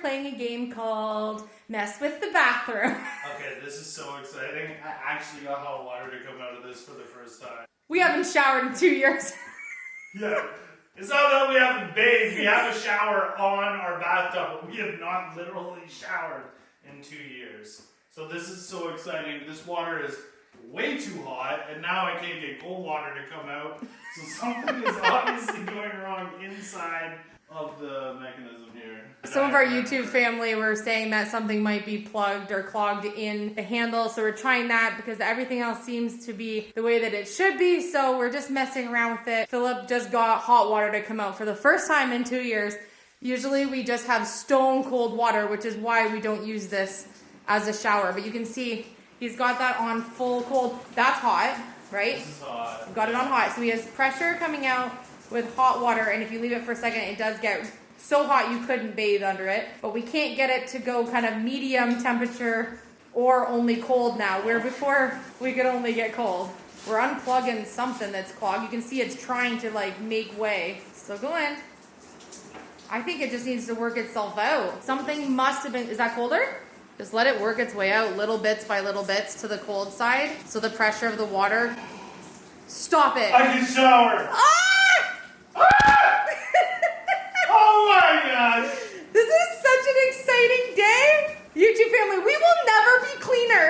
playing a game called Mess with the Bathroom. Okay, this is so exciting. I actually got hot water to come out of this for the first time. We haven't showered in 2 years. Yeah. It's not that we haven't bathed. We have a shower on our bathtub, but we have not literally showered in 2 years. So this is so exciting. This water is way too hot, and now I can't get cold water to come out. So something is obviously going wrong inside of the mechanism here. Some of our YouTube family were saying that something might be plugged or clogged in the handle, so we're trying that because everything else seems to be the way that it should be, so we're just messing around with it. Philip just got hot water to come out for the first time in 2 years. Usually we just have stone cold water, which is why we don't use this as a shower, but you can see he's got that on full cold. That's hot, right? This is hot. We've got it on hot, so he has pressure coming out with hot water, and if you leave it for a second, it does get so hot you couldn't bathe under it. But we can't get it to go kind of medium temperature or only cold now, where before we could only get cold. We're unplugging something that's clogged. You can see it's trying to like make way. Still going. I think it just needs to work itself out. Something must have been, is that colder? Just let it work its way out little bits by little bits to the cold side. So the pressure of the water, stop it. I can shower. Ah! Oh my gosh. This is such an exciting day. YouTube family, we will never be cleaner.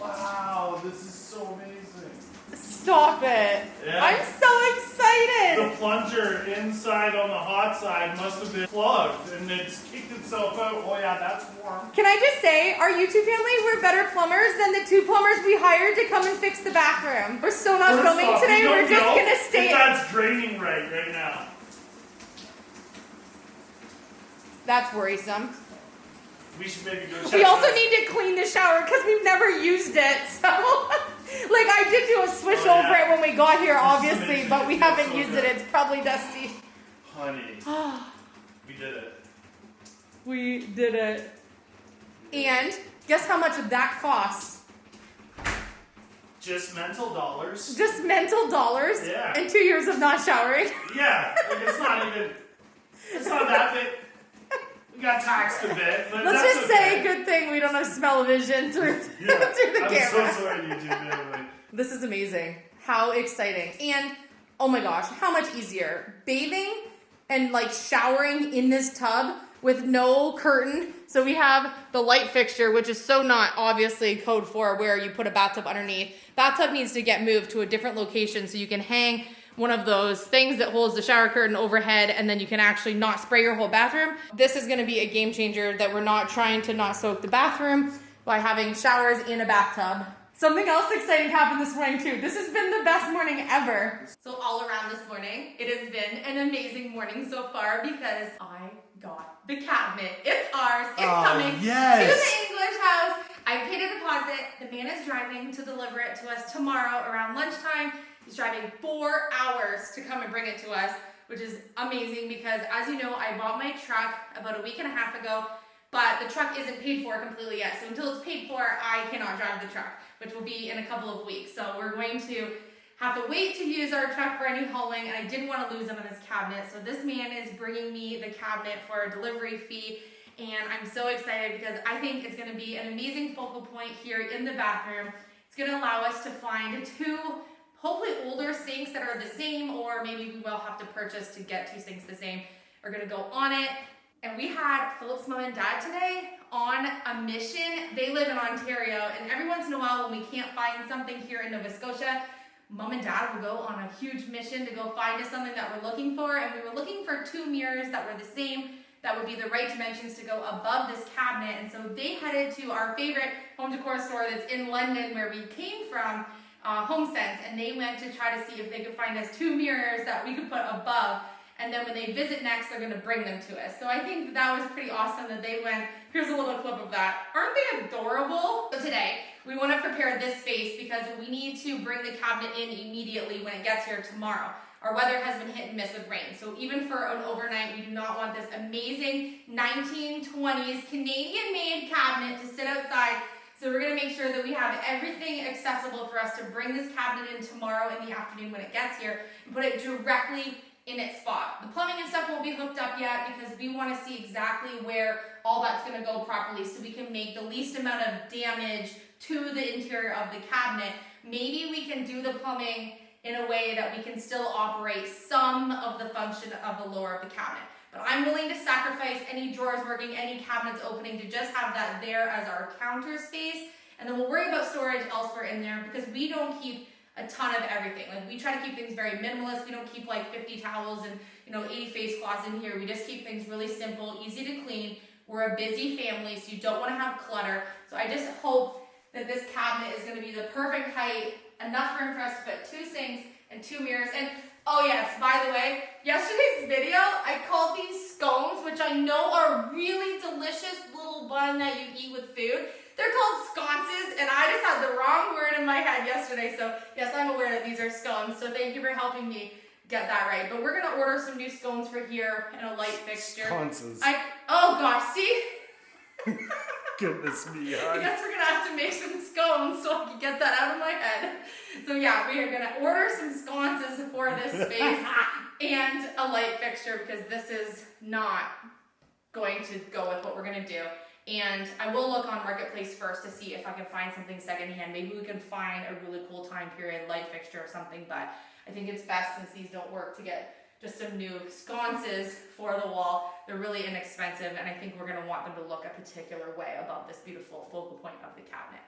Wow, this is so amazing. Stop it. Yeah. I'm so excited. The plunger inside on the hot side must have been plugged and it's kicked itself out. Oh yeah, that's warm. Can I just say, our YouTube family, we're better plumbers than the 2 plumbers we hired to come and fix the bathroom. We're so not filming today. We're just going to stay. If that's draining right now. That's worrisome. We should maybe go check. We also need to clean the shower because we've never used it. So, like, I did do a swish over it when we got here, obviously, but we haven't used it. It's probably dusty. Honey, we did it. We did it. And guess how much that costs? Just mental dollars. Just mental dollars. Yeah. And 2 years of not showering. Yeah, like it's not that big. We got taxed a bit, but Let's that's just okay. say, good thing we don't have smell-o-vision through, through the I'm camera. so sorry, YouTube family. This is amazing. How exciting. And, oh my gosh, how much easier. Bathing and like showering in this tub with no curtain. So we have the light fixture, which is so not obviously code for where you put a bathtub underneath. Bathtub needs to get moved to a different location so you can hang one of those things that holds the shower curtain overhead, and then you can actually not spray your whole bathroom. This is gonna be a game changer that we're not trying to not soak the bathroom by having showers in a bathtub. Something else exciting happened this morning too. This has been the best morning ever. So all around this morning, it has been an amazing morning so far because I got the cabinet. It's ours, it's coming to the English house. I paid a deposit. The man is driving to deliver it to us tomorrow around lunchtime. He's driving 4 hours to come and bring it to us, which is amazing because, as you know, I bought my truck about a week and a half ago, but the truck isn't paid for completely yet. So until it's paid for, I cannot drive the truck, which will be in a couple of weeks. So we're going to have to wait to use our truck for any hauling, and I didn't want to lose him on this cabinet. So this man is bringing me the cabinet for a delivery fee, and I'm so excited because I think it's going to be an amazing focal point here in the bathroom. It's going to allow us to find 2 hopefully older sinks that are the same, or maybe we will have to purchase to get 2 sinks the same, are gonna go on it. And we had Philip's mom and dad today on a mission. They live in Ontario, and every once in a while when we can't find something here in Nova Scotia, mom and dad will go on a huge mission to go find us something that we're looking for. And we were looking for 2 mirrors that were the same, that would be the right dimensions to go above this cabinet. And so they headed to our favorite home decor store that's in London, where we came from, HomeSense, and they went to try to see if they could find us 2 mirrors that we could put above, and then when they visit next, they're going to bring them to us. So I think that was pretty awesome that they went. Here's a little clip of that. Aren't they adorable? So today, we want to prepare this space because we need to bring the cabinet in immediately when it gets here tomorrow. Our weather has been hit and miss with rain, so even for an overnight, we do not want this amazing 1920s Canadian-made cabinet to sit outside. So we're going to make sure that we have everything accessible for us to bring this cabinet in tomorrow in the afternoon when it gets here and put it directly in its spot. The plumbing and stuff won't be hooked up yet because we want to see exactly where all that's going to go properly so we can make the least amount of damage to the interior of the cabinet. Maybe we can do the plumbing in a way that we can still operate some of the function of the lower of the cabinet. But I'm willing to sacrifice any drawers working, any cabinets opening to just have that there as our counter space. And then we'll worry about storage elsewhere in there because we don't keep a ton of everything. Like we try to keep things very minimalist. We don't keep like 50 towels and 80 face cloths in here. We just keep things really simple, easy to clean. We're a busy family, so you don't want to have clutter. So I just hope that this cabinet is going to be the perfect height, enough room for us to put 2 sinks and 2 mirrors. And oh yes, by the way, yesterday's video, I called these scones, which I know are really delicious little bun that you eat with food. They're called sconces, and I just had the wrong word in my head yesterday. So yes, I'm aware that these are scones. So thank you for helping me get that right. But we're gonna order some new scones for here and a light fixture. Sconces. Oh gosh, see? Goodness me. I guess we're gonna have to make some scones so I can get that out of my head. So yeah, we are gonna order some sconces for this space and a light fixture because this is not going to go with what we're gonna do. And I will look on Marketplace first to see if I can find something secondhand. Maybe we can find a really cool time period light fixture or something, but I think it's best since these don't work to get just some new sconces for the wall. They're really inexpensive, and I think we're gonna want them to look a particular way above this beautiful focal point of the cabinet.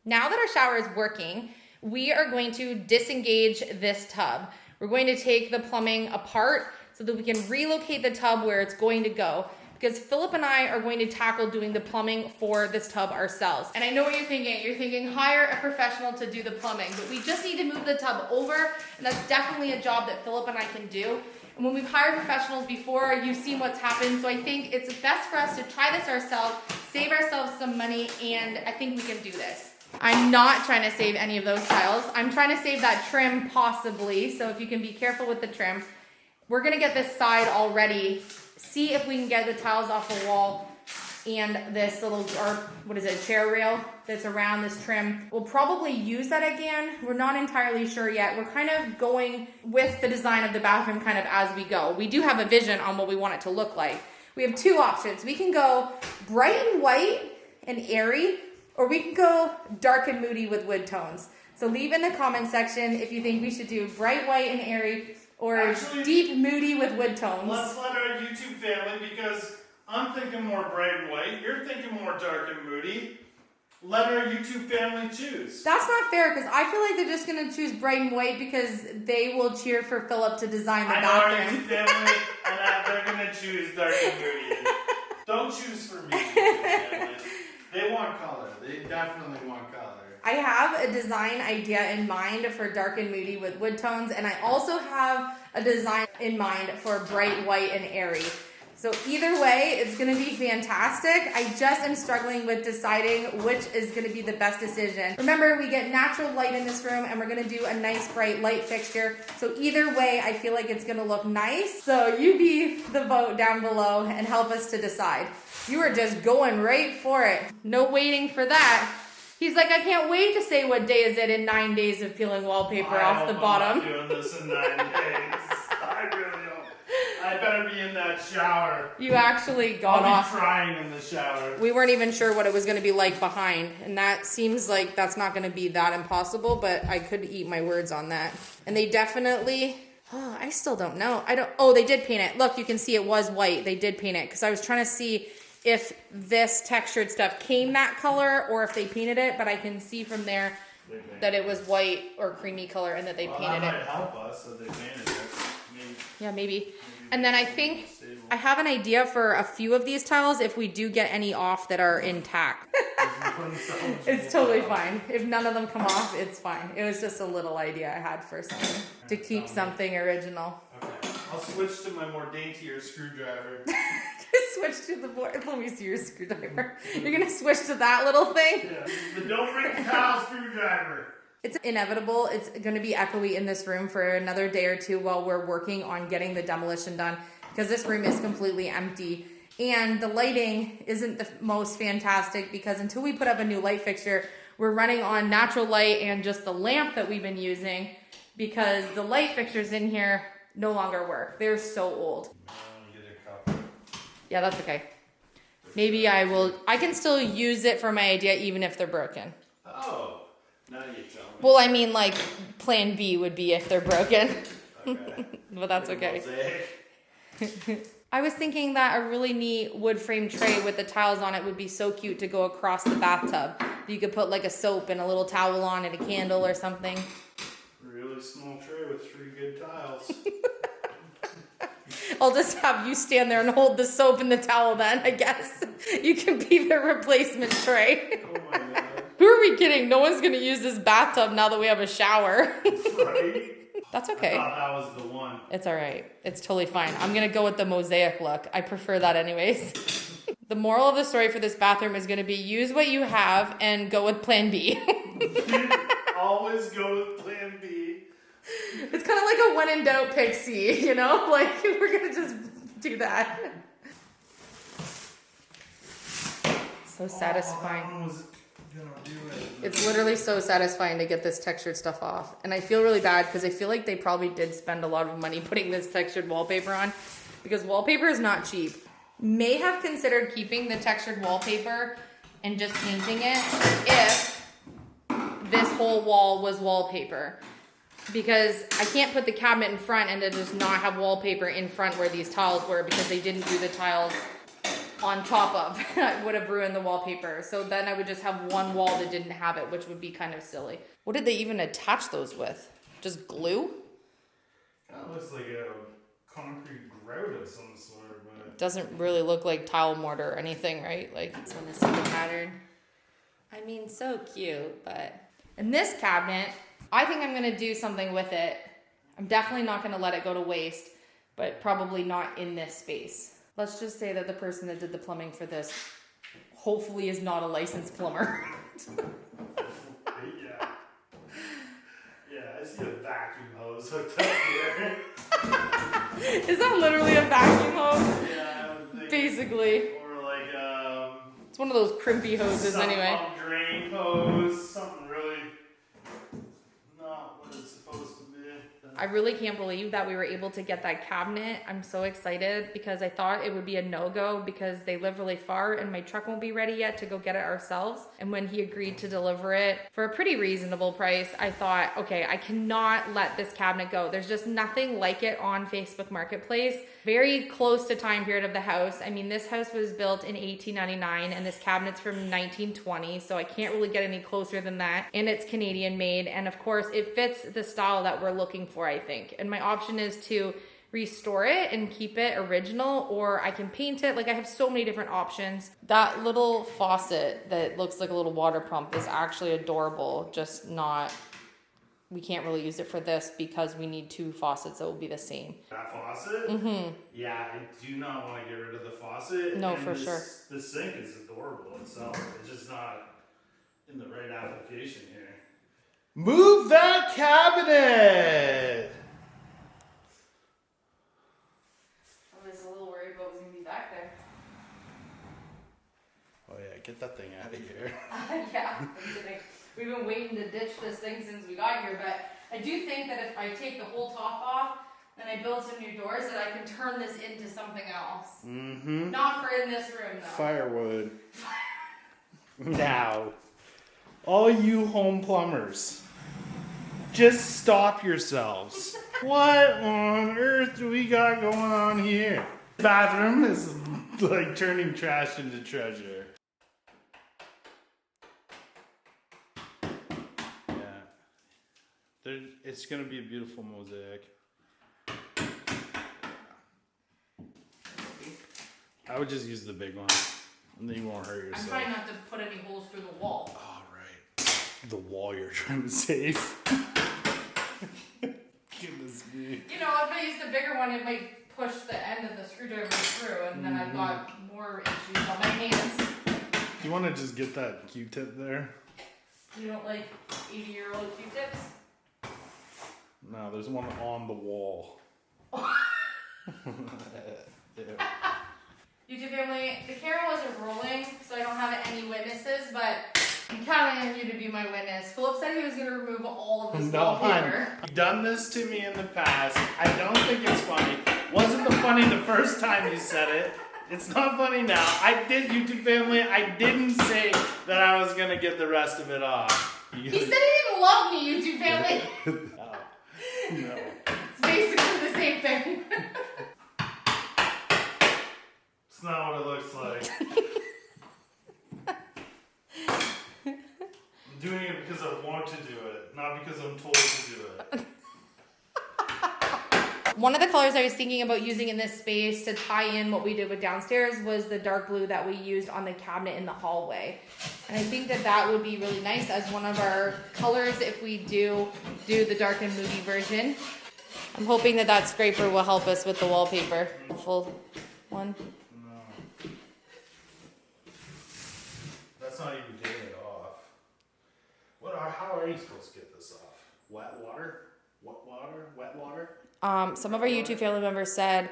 Now that our shower is working, we are going to disengage this tub. We're going to take the plumbing apart so that we can relocate the tub where it's going to go, because Philip and I are going to tackle doing the plumbing for this tub ourselves. And I know what you're thinking. You're thinking hire a professional to do the plumbing, but we just need to move the tub over, and that's definitely a job that Philip and I can do. And when we've hired professionals before, you've seen what's happened, so I think it's best for us to try this ourselves, save ourselves some money, and I think we can do this. I'm not trying to save any of those tiles. I'm trying to save that trim possibly, so if you can be careful with the trim. We're gonna get this side all ready, see if we can get the tiles off the wall and this little, or what is it, chair rail that's around this trim. We'll probably use that again. We're not entirely sure yet. We're kind of going with the design of the bathroom kind of as we go. We do have a vision on what we want it to look like. We have 2 options. We can go bright and white and airy, or we can go dark and moody with wood tones. So leave in the comment section if you think we should do bright white and airy, or actually, deep moody with wood tones. Let's let our YouTube family, because I'm thinking more bright and white, you're thinking more dark and moody. Let our YouTube family choose. That's not fair, because I feel like they're just going to choose bright and white because they will cheer for Philip to design the bathroom. I know our YouTube family, and they're going to choose dark and moody. Don't choose for me, YouTube family. They want color. They definitely want color. I have a design idea in mind for dark and moody with wood tones, and I also have a design in mind for bright white and airy. So either way, it's going to be fantastic. I just am struggling with deciding which is going to be the best decision. Remember, we get natural light in this room, and we're going to do a nice bright light fixture. So either way, I feel like it's going to look nice. So you be the vote down below and help us to decide. You are just going right for it. No waiting for that. He's like, I can't wait to say what day is it in 9 days of peeling wallpaper off the bottom. I'm not doing this in 9 days. I really don't. I better be in that shower. You actually got off. I'll be crying in the shower. We weren't even sure what it was going to be like behind, and that seems like that's not going to be that impossible, but I could eat my words on that. And they definitely, I still don't know. They did paint it. Look, you can see it was white. They did paint it, because I was trying to see if this textured stuff came that color or if they painted it, but I can see from there that it was white or creamy color and that they painted it. That might help us if they painted it. Yeah, maybe. And then I think I have an idea for a few of these tiles if we do get any off that are intact. It's totally fine. If none of them come off, it's fine. It was just a little idea I had for something to keep something original. Okay, I'll switch to my more daintier screwdriver. Switch to the board. Let me see your screwdriver. You're gonna switch to that little thing? Yeah. But don't bring the towel screwdriver. It's inevitable. It's gonna be echoey in this room for another day or two while we're working on getting the demolition done, because this room is completely empty. And the lighting isn't the most fantastic, because until we put up a new light fixture, we're running on natural light and just the lamp that we've been using, because the light fixtures in here no longer work. They're so old. Get a cup. Yeah, that's okay. Maybe I can still use it for my idea even if they're broken. Oh, now you tell me. Well, I mean, like, plan B would be if they're broken. Okay. But that's Like a okay. I was thinking that a really neat wood frame tray with the tiles on it would be so cute to go across the bathtub. You could put like a soap and a little towel on it, a candle or something. Really small tray with 3 good tiles. I'll just have you stand there and hold the soap and the towel then, I guess. You can be the replacement tray. Oh my god. Who are we kidding? No one's going to use this bathtub now that we have a shower. Right? That's okay. I thought that was the one. It's all right. It's totally fine. I'm going to go with the mosaic look. I prefer that anyways. The moral of the story for this bathroom is going to be use what you have and go with plan B. Always go with plan B. It's kind of like a when in doubt pick C, you know? Like, we're going to just do that. So satisfying. That one was gonna do it. It's literally so satisfying to get this textured stuff off. And I feel really bad because I feel like they probably did spend a lot of money putting this textured wallpaper on because wallpaper is not cheap. May have considered keeping the textured wallpaper and just painting it if this whole wall was wallpaper. Because I can't put the cabinet in front and to just not have wallpaper in front where these tiles were because they didn't do the tiles on top of. It would have ruined the wallpaper. So then I would just have one wall that didn't have it, which would be kind of silly. What did they even attach those with? Just glue? That looks like a concrete grout of some sort, but It doesn't really look like tile mortar or anything, right? Like, this one is the pattern. I mean, so cute, but... And this cabinet, I think I'm gonna do something with it. I'm definitely not gonna let it go to waste, but probably not in this space. Let's just say that the person that did the plumbing for this hopefully is not a licensed plumber. yeah. Yeah, I see a vacuum hose hooked up here. Is that literally a vacuum hose? Yeah, I would think. Basically. Or like It's one of those crimpy hoses anyway. Some drain hose, something really not what it's supposed to be. I really can't believe that we were able to get that cabinet. I'm so excited because I thought it would be a no-go because they live really far and my truck won't be ready yet to go get it ourselves. And when he agreed to deliver it for a pretty reasonable price, I thought, okay, I cannot let this cabinet go. There's just nothing like it on Facebook Marketplace. Very close to time period of the house. I mean, this house was built in 1899 and this cabinet's from 1920, so I can't really get any closer than that. And it's Canadian made, and of course it fits the style that we're looking for, I think. And my option is to restore it and keep it original, or I can paint it. Like, I have so many different options. That little faucet that looks like a little water pump is actually adorable, just not... We can't really use it for this because we need 2 faucets that will be the same. That faucet? Mm-hmm. Yeah, I do not want to get rid of the faucet. No, and for sure. The sink is adorable itself. It's just not in the right application here. Move that cabinet! I was a little worried what was going to be back there. Oh yeah, get that thing out of here. Yeah, I'm kidding. We've been waiting to ditch this thing since we got here, but I do think that if I take the whole top off and I build some new doors, that I can turn this into something else. Mm-hmm. Not for in this room, though. Firewood. Now, all you home plumbers, just stop yourselves. What on earth do we got going on here? Bathroom is like turning trash into treasure. Yeah. It's gonna be a beautiful mosaic. I would just use the big one, and then you won't hurt yourself. I'm trying not to put any holes through the wall. Oh, right. The wall you're trying to save. Goodness me. You know, if I use the bigger one, it might push the end of the screwdriver through, and then I've got more issues on my hands. Do you want to just get that Q-tip there? You don't like 80-year-old Q-tips? No, there's one on the wall. YouTube family, the camera wasn't rolling, so I don't have any witnesses, but I'm counting on you to be my witness. Philip said he was going to remove all of this wallpaper. You've done this to me in the past. I don't think it's funny. Wasn't funny the first time you said it. It's not funny now. I did, YouTube family. I didn't say that I was gonna get the rest of it off. He said he didn't love me, YouTube family. Oh, no. It's basically the same thing. It's not what it looks like. I'm doing it because I want to do it, not because I'm told to do it. One of the colors I was thinking about using in this space to tie in what we did with downstairs was the dark blue that we used on the cabinet in the hallway. And I think that that would be really nice as one of our colors if we do the dark and moody version. I'm hoping that that scraper will help us with the wallpaper. The full one. No. That's not even getting it off. How are you supposed to get this off? Wet water? What water? Wet water? Some of our YouTube family members said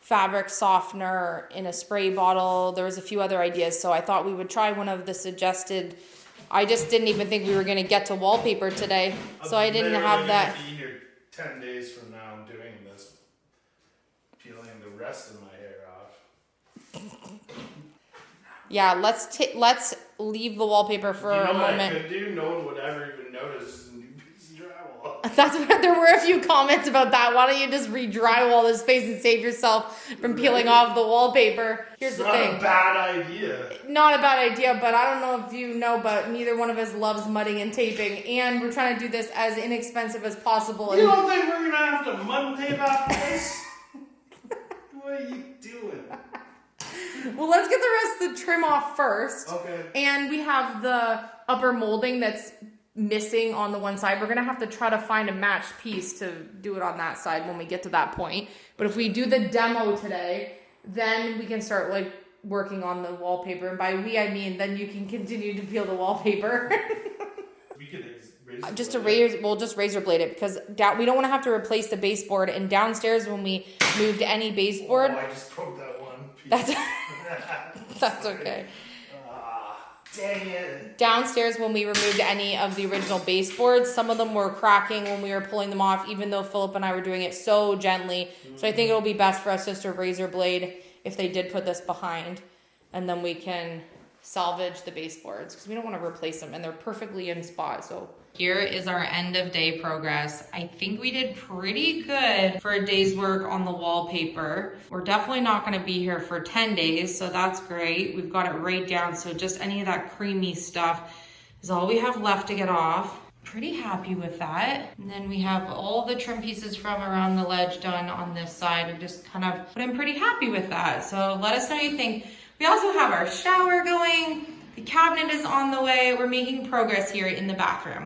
fabric softener in a spray bottle. There was a few other ideas, so I thought we would try one of the suggested. I just didn't even think we were going to get to wallpaper today, so I didn't have that. Be here 10 days from now doing this, peeling the rest of my hair off. Yeah, let's leave the wallpaper for a moment. What I could do? No one would ever even notice. That's what, there were a few comments about that. Why don't you just re-drywall this space and save yourself from peeling off the wallpaper? Here's the thing. Not a bad idea. Not a bad idea, but I don't know if you know, but neither one of us loves mudding and taping, and we're trying to do this as inexpensive as possible. You don't think we're gonna have to mud and tape after this? What are you doing? Well, let's get the rest of the trim off first. Okay. And we have the upper molding that's missing on the one side. We're gonna have to try to find a matched piece to do it on that side when we get to that point. But if we do the demo today, then we can start like working on the wallpaper. And by we, I mean then you can continue to peel the wallpaper. We could we'll just razor blade it because we don't want to have to replace the baseboard. And downstairs when we moved any baseboard, I just broke that one piece. That's okay. Dang it. Downstairs, when we removed any of the original baseboards, some of them were cracking when we were pulling them off, even though Philip and I were doing it so gently. So I think it'll be best for us just to razor blade if they did put this behind, and then we can salvage the baseboards because we don't want to replace them, and they're perfectly in spot. So here is our end of day progress. I think we did pretty good for a day's work on the wallpaper. We're definitely not going to be here for 10 days, so that's great. We've got it right down, so just any of that creamy stuff is all we have left to get off. Pretty happy with that. And then we have all the trim pieces from around the ledge done on this side. I'm just kind of, but I'm pretty happy with that. So let us know what you think. We also have our shower going. The cabinet is on the way. We're making progress here in the bathroom.